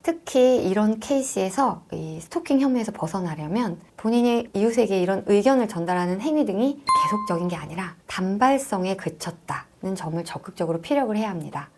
특히 이런 케이스에서 이 스토킹 혐의에서 벗어나려면 본인이 이웃에게 이런 의견을 전달하는 행위 등이 계속적인 게 아니라 단발성에 그쳤다는 점을 적극적으로 피력을 해야 합니다.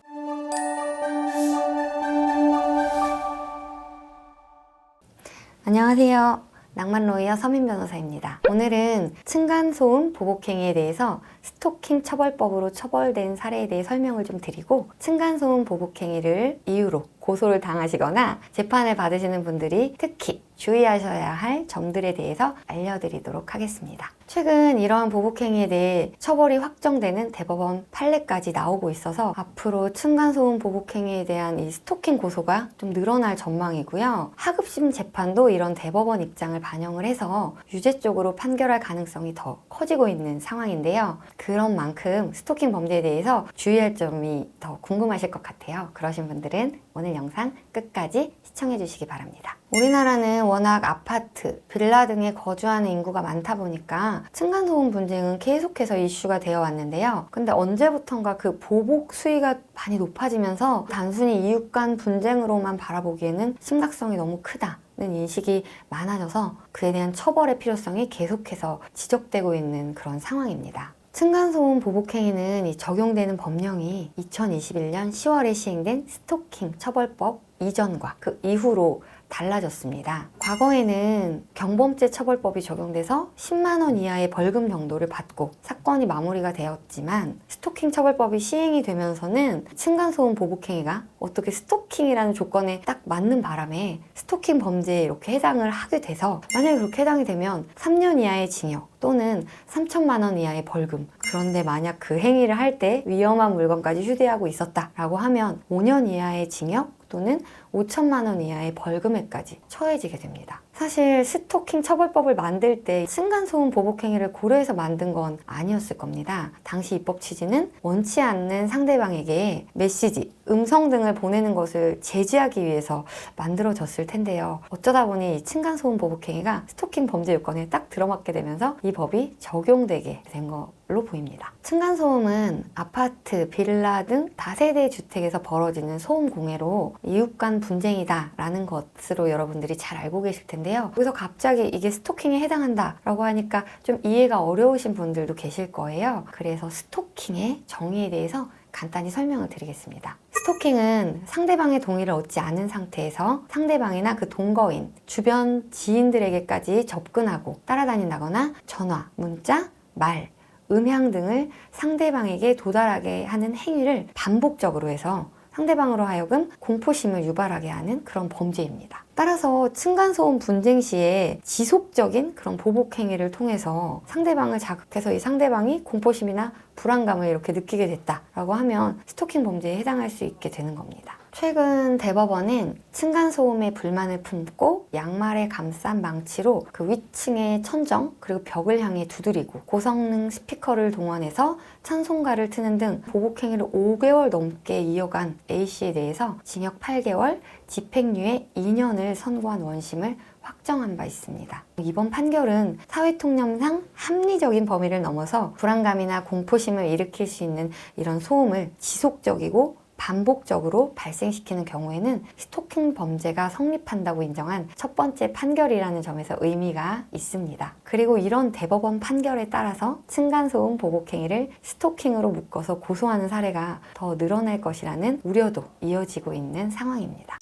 안녕하세요. 낭만로이어 서민 변호사입니다. 오늘은 층간소음 보복행위에 대해서 스토킹 처벌법으로 처벌된 사례에 대해 설명을 좀 드리고, 층간소음 보복행위를 이유로 고소를 당하시거나 재판을 받으시는 분들이 특히 주의하셔야 할 점들에 대해서 알려드리도록 하겠습니다. 최근 이러한 보복행위에 대해 처벌이 확정되는 대법원 판례까지 나오고 있어서 앞으로 층간소음 보복행위에 대한 이 스토킹 고소가 좀 늘어날 전망이고요. 하급심 재판도 이런 대법원 입장을 반영을 해서 유죄 쪽으로 판결할 가능성이 더 커지고 있는 상황인데요. 그런 만큼 스토킹 범죄에 대해서 주의할 점이 더 궁금하실 것 같아요. 그러신 분들은 오늘 영상 끝까지 시청해 주시기 바랍니다. 우리나라는 워낙 아파트, 빌라 등에 거주하는 인구가 많다 보니까 층간소음 분쟁은 계속해서 이슈가 되어 왔는데요. 근데 언제부턴가 그 보복 수위가 많이 높아지면서 단순히 이웃 간 분쟁으로만 바라보기에는 심각성이 너무 크다는 인식이 많아져서 그에 대한 처벌의 필요성이 계속해서 지적되고 있는 그런 상황입니다. 층간소음 보복행위는 이 적용되는 법령이 2021년 10월에 시행된 스토킹 처벌법 이전과 그 이후로 달라졌습니다. 과거에는 경범죄 처벌법이 적용돼서 10만 원 이하의 벌금 정도를 받고 사건이 마무리가 되었지만, 스토킹 처벌법이 시행이 되면서는 층간소음 보복행위가 어떻게 스토킹이라는 조건에 딱 맞는 바람에 스토킹 범죄에 이렇게 해당을 하게 돼서, 만약에 그렇게 해당이 되면 3년 이하의 징역 또는 3천만 원 이하의 벌금, 그런데 만약 그 행위를 할 때 위험한 물건까지 휴대하고 있었다라고 하면 5년 이하의 징역 또는 5천만 원 이하의 벌금에까지 처해지게 됩니다. 사실 스토킹 처벌법을 만들 때 층간소음 보복행위를 고려해서 만든 건 아니었을 겁니다. 당시 입법 취지는 원치 않는 상대방에게 메시지, 음성 등을 보내는 것을 제지하기 위해서 만들어졌을 텐데요. 어쩌다 보니 이 층간소음 보복행위가 스토킹 범죄 요건에 딱 들어맞게 되면서 이 법이 적용되게 된 걸로 보입니다. 층간소음은 아파트, 빌라 등 다세대 주택에서 벌어지는 소음 공해로 이웃 간 분쟁이다라는 것으로 여러분들이 잘 알고 계실 텐데요. 여기서 갑자기 이게 스토킹에 해당한다라고 하니까 좀 이해가 어려우신 분들도 계실 거예요. 그래서 스토킹의 정의에 대해서 간단히 설명을 드리겠습니다. 스토킹은 상대방의 동의를 얻지 않은 상태에서 상대방이나 그 동거인, 주변 지인들에게까지 접근하고 따라다닌다거나 전화, 문자, 말, 음향 등을 상대방에게 도달하게 하는 행위를 반복적으로 해서 상대방으로 하여금 공포심을 유발하게 하는 그런 범죄입니다. 따라서 층간소음 분쟁 시에 지속적인 그런 보복 행위를 통해서 상대방을 자극해서 이 상대방이 공포심이나 불안감을 이렇게 느끼게 됐다라고 하면 스토킹 범죄에 해당할 수 있게 되는 겁니다. 최근 대법원은 층간소음에 불만을 품고 양말에 감싼 망치로 그 위층의 천정 그리고 벽을 향해 두드리고 고성능 스피커를 동원해서 찬송가를 트는 등 보복행위를 5개월 넘게 이어간 A씨에 대해서 징역 8개월, 집행유예 2년을 선고한 원심을 확정한 바 있습니다. 이번 판결은 사회통념상 합리적인 범위를 넘어서 불안감이나 공포심을 일으킬 수 있는 이런 소음을 지속적이고 반복적으로 발생시키는 경우에는 스토킹 범죄가 성립한다고 인정한 첫 번째 판결이라는 점에서 의미가 있습니다. 그리고 이런 대법원 판결에 따라서 층간소음 보복행위를 스토킹으로 묶어서 고소하는 사례가 더 늘어날 것이라는 우려도 이어지고 있는 상황입니다.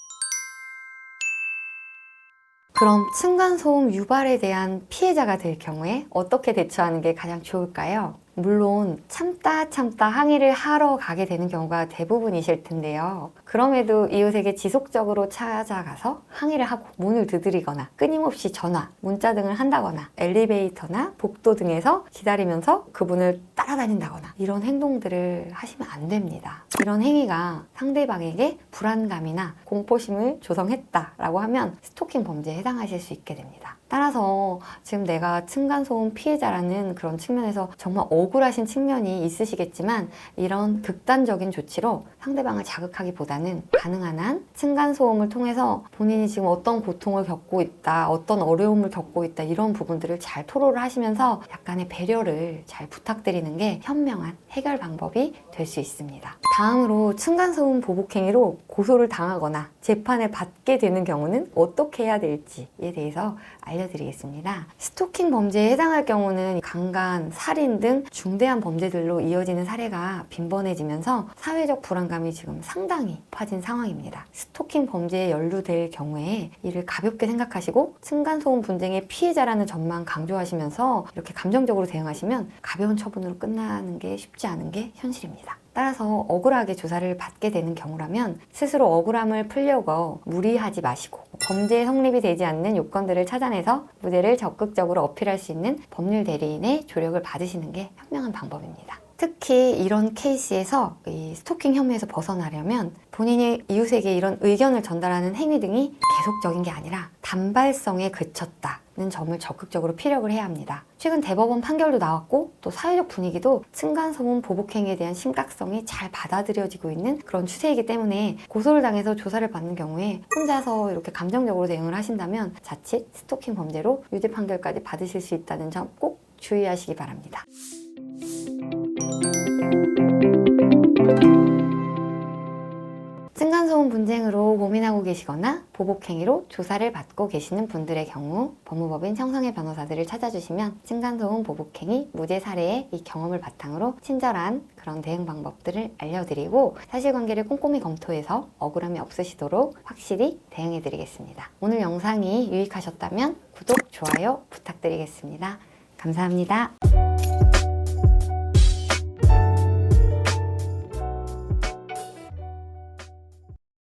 그럼 층간소음 유발에 대한 피해자가 될 경우에 어떻게 대처하는 게 가장 좋을까요? 물론 참다 항의를 하러 가게 되는 경우가 대부분이실 텐데요. 그럼에도 이웃에게 지속적으로 찾아가서 항의를 하고 문을 두드리거나 끊임없이 전화, 문자 등을 한다거나 엘리베이터나 복도 등에서 기다리면서 그분을 따라다닌다거나 이런 행동들을 하시면 안 됩니다. 이런 행위가 상대방에게 불안감이나 공포심을 조성했다라고 하면 스토킹 범죄에 해당하실 수 있게 됩니다. 따라서 지금 내가 층간소음 피해자라는 그런 측면에서 정말 억울하신 측면이 있으시겠지만 이런 극단적인 조치로 상대방을 자극하기보다는 가능한 한 층간소음을 통해서 본인이 지금 어떤 고통을 겪고 있다, 어떤 어려움을 겪고 있다 이런 부분들을 잘 토로를 하시면서 약간의 배려를 잘 부탁드리는 게 현명한 해결 방법이 될 수 있습니다. 다음으로 층간소음 보복행위로 고소를 당하거나 재판을 받게 되는 경우는 어떻게 해야 될지에 대해서 알려드리겠습니다. 스토킹 범죄에 해당할 경우는 강간, 살인 등 중대한 범죄들로 이어지는 사례가 빈번해지면서 사회적 불안감이 지금 상당히 높아진 상황입니다. 스토킹 범죄에 연루될 경우에 이를 가볍게 생각하시고 층간소음 분쟁의 피해자라는 점만 강조하시면서 이렇게 감정적으로 대응하시면 가벼운 처분으로 끝나는 게 쉽지 않은 게 현실입니다. 따라서 억울하게 조사를 받게 되는 경우라면 스스로 억울함을 풀려고 무리하지 마시고 범죄 성립이 되지 않는 요건들을 찾아내서 무죄를 적극적으로 어필할 수 있는 법률 대리인의 조력을 받으시는 게 현명한 방법입니다. 특히 이런 케이스에서 이 스토킹 혐의에서 벗어나려면 본인이 이웃에게 이런 의견을 전달하는 행위 등이 계속적인 게 아니라 단발성에 그쳤다는 점을 적극적으로 피력을 해야 합니다. 최근 대법원 판결도 나왔고 또 사회적 분위기도 층간소음 보복행위에 대한 심각성이 잘 받아들여지고 있는 그런 추세이기 때문에 고소를 당해서 조사를 받는 경우에 혼자서 이렇게 감정적으로 대응을 하신다면 자칫 스토킹 범죄로 유죄 판결까지 받으실 수 있다는 점 꼭 주의하시기 바랍니다. 층간소음 분쟁으로 고민하고 계시거나 보복행위로 조사를 받고 계시는 분들의 경우 법무법인 청성의 변호사들을 찾아주시면 층간소음 보복행위 무죄 사례의 이 경험을 바탕으로 친절한 그런 대응 방법들을 알려드리고 사실관계를 꼼꼼히 검토해서 억울함이 없으시도록 확실히 대응해드리겠습니다. 오늘 영상이 유익하셨다면 구독, 좋아요 부탁드리겠습니다. 감사합니다.